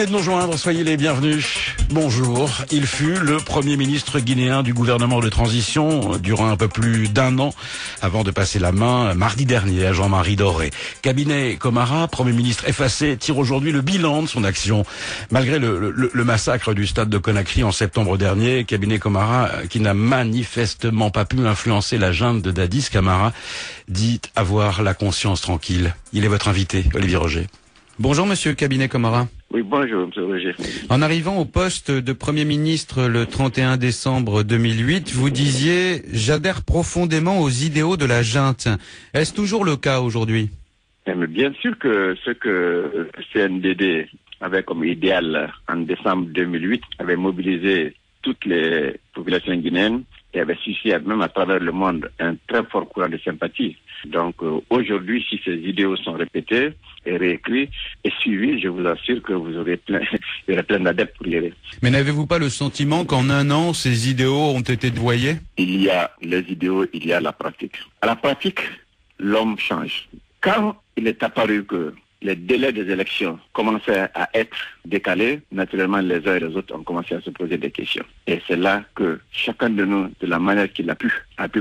venez de nous joindre, soyez les bienvenus. Bonjour. Il fut le premier ministre guinéen du gouvernement de transition durant un peu plus d'un an avant de passer la main mardi dernier à Jean-Marie Doré. Cabinet Camara, premier ministre effacé, tire aujourd'hui le bilan de son action. Malgré le massacre du stade de Conakry en septembre dernier, Cabinet Camara, qui n'a manifestement pas pu influencer la junte de Dadis Camara, dit avoir la conscience tranquille. Il est votre invité, Olivier Roger. Bonjour Monsieur Cabinet Camara. Oui, bonjour Monsieur Roger. En arrivant au poste de Premier ministre le 31 décembre 2008, vous disiez « J'adhère profondément aux idéaux de la junte ». Est-ce toujours le cas aujourd'hui? Mais bien sûr que ce que le CNDD avait comme idéal en décembre 2008 avait mobilisé toutes les populations guinéennes et avait suscité même à travers le monde un très fort courant de sympathie. Donc aujourd'hui, si ces idéaux sont répétés et réécrits et suivis, je vous assure que vous aurez il y aura plein d'adeptes pour y aller. Mais n'avez-vous pas le sentiment qu'en un an, ces idéaux ont été dévoyés? Il y a les idéaux, il y a la pratique. À la pratique, l'homme change. Quand il est apparu que les délais des élections commençaient à être décalés, naturellement les uns et les autres ont commencé à se poser des questions. Et c'est là que chacun de nous, de la manière qu'il a pu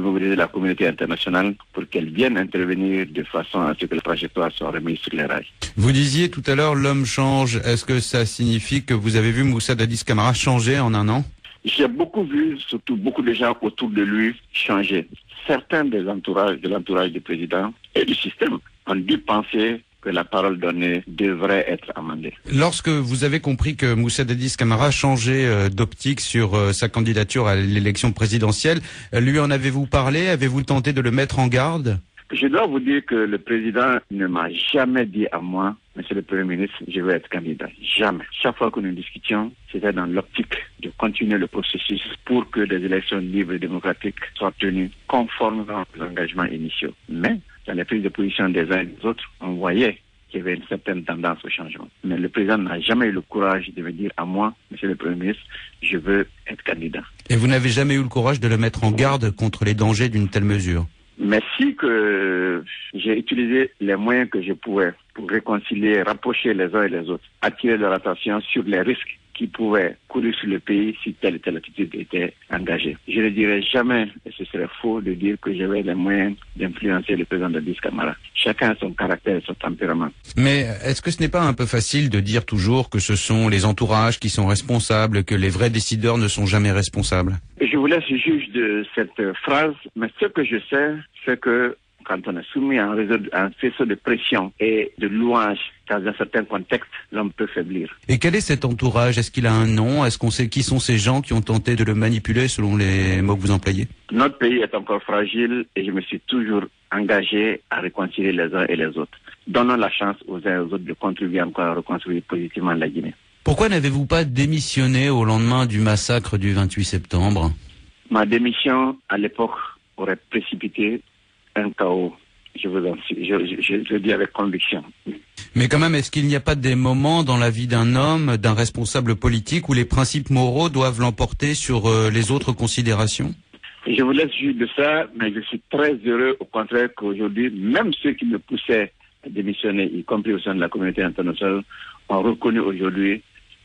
mobiliser la communauté internationale pour qu'elle vienne intervenir de façon à ce que la trajectoire soit remise sur les rails. Vous disiez tout à l'heure l'homme change. Est-ce que ça signifie que vous avez vu Moussa Dadis Camara changer en un an? J'ai beaucoup vu, surtout beaucoup de gens autour de lui changer. Certains de l'entourage du président et du système ont dû penser que la parole donnée devrait être amendée. Lorsque vous avez compris que Moussa Dadis Camara changeait d'optique sur sa candidature à l'élection présidentielle, lui en avez-vous parlé? Avez-vous tenté de le mettre en garde? Je dois vous dire que le président ne m'a jamais dit à moi, Monsieur le Premier ministre, je veux être candidat. Jamais. Chaque fois que nous discutions, c'était dans l'optique de continuer le processus pour que des élections libres et démocratiques soient tenues conformément aux engagements initiaux. Mais dans les prises de position des uns et des autres, on voyait qu'il y avait une certaine tendance au changement. Mais le président n'a jamais eu le courage de me dire à moi, Monsieur le Premier ministre, je veux être candidat. Et vous n'avez jamais eu le courage de le mettre en garde contre les dangers d'une telle mesure? Merci que j'ai utilisé les moyens que je pouvais pour réconcilier, rapprocher les uns et les autres, attirer leur attention sur les risques qui pouvaient courir sur le pays si telle ou telle attitude était engagée. Je ne dirais jamais, et ce serait faux de dire que j'avais les moyens d'influencer le président Dadis Camara. Chacun a son caractère et son tempérament. Mais est-ce que ce n'est pas un peu facile de dire toujours que ce sont les entourages qui sont responsables, que les vrais décideurs ne sont jamais responsables? Je vous laisse juge de cette phrase, mais ce que je sais, c'est que quand on est soumis à un faisceau de pression et de louanges dans un certain contexte, l'homme peut faiblir. Et quel est cet entourage? Est-ce qu'il a un nom? Est-ce qu'on sait qui sont ces gens qui ont tenté de le manipuler selon les mots que vous employez? Notre pays est encore fragile et je me suis toujours engagé à réconcilier les uns et les autres. Donnons la chance aux uns et aux autres de contribuer encore à reconstruire positivement la Guinée. Pourquoi n'avez-vous pas démissionné au lendemain du massacre du 28 septembre? Ma démission, à l'époque, aurait précipité un chaos. Je le dis avec conviction. Mais quand même, est-ce qu'il n'y a pas des moments dans la vie d'un homme, d'un responsable politique, où les principes moraux doivent l'emporter sur les autres considérations? Je vous laisse juger de ça, mais je suis très heureux, au contraire, qu'aujourd'hui, même ceux qui me poussaient à démissionner, y compris au sein de la communauté internationale, ont reconnu aujourd'hui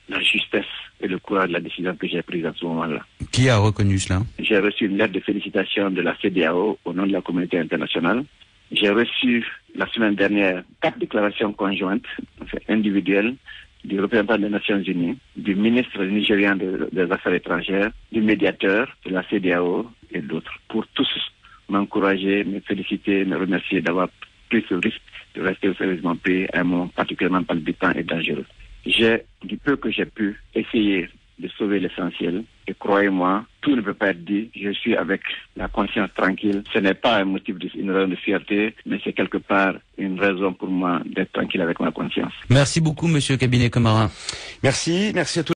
la justesse et le courage de la décision que j'ai prise à ce moment-là. Qui a reconnu cela? J'ai reçu une lettre de félicitations de la CEDEAO au nom de la communauté internationale. J'ai reçu la semaine dernière 4 déclarations conjointes, enfin individuelles, du représentant des Nations Unies, du ministre nigérian des Affaires étrangères, du médiateur de la CEDEAO et d'autres, pour tous m'encourager, me féliciter, me remercier d'avoir pris ce risque de rester au service de mon pays à un moment particulièrement palpitant et dangereux. J'ai, du peu que j'ai pu, essayé de sauver l'essentiel. Et croyez-moi, tout ne peut pas être dit. Je suis avec la conscience tranquille. Ce n'est pas un motif une raison de fierté, mais c'est quelque part une raison pour moi d'être tranquille avec ma conscience. Merci beaucoup, Monsieur Cabinet Camara. Merci à tous.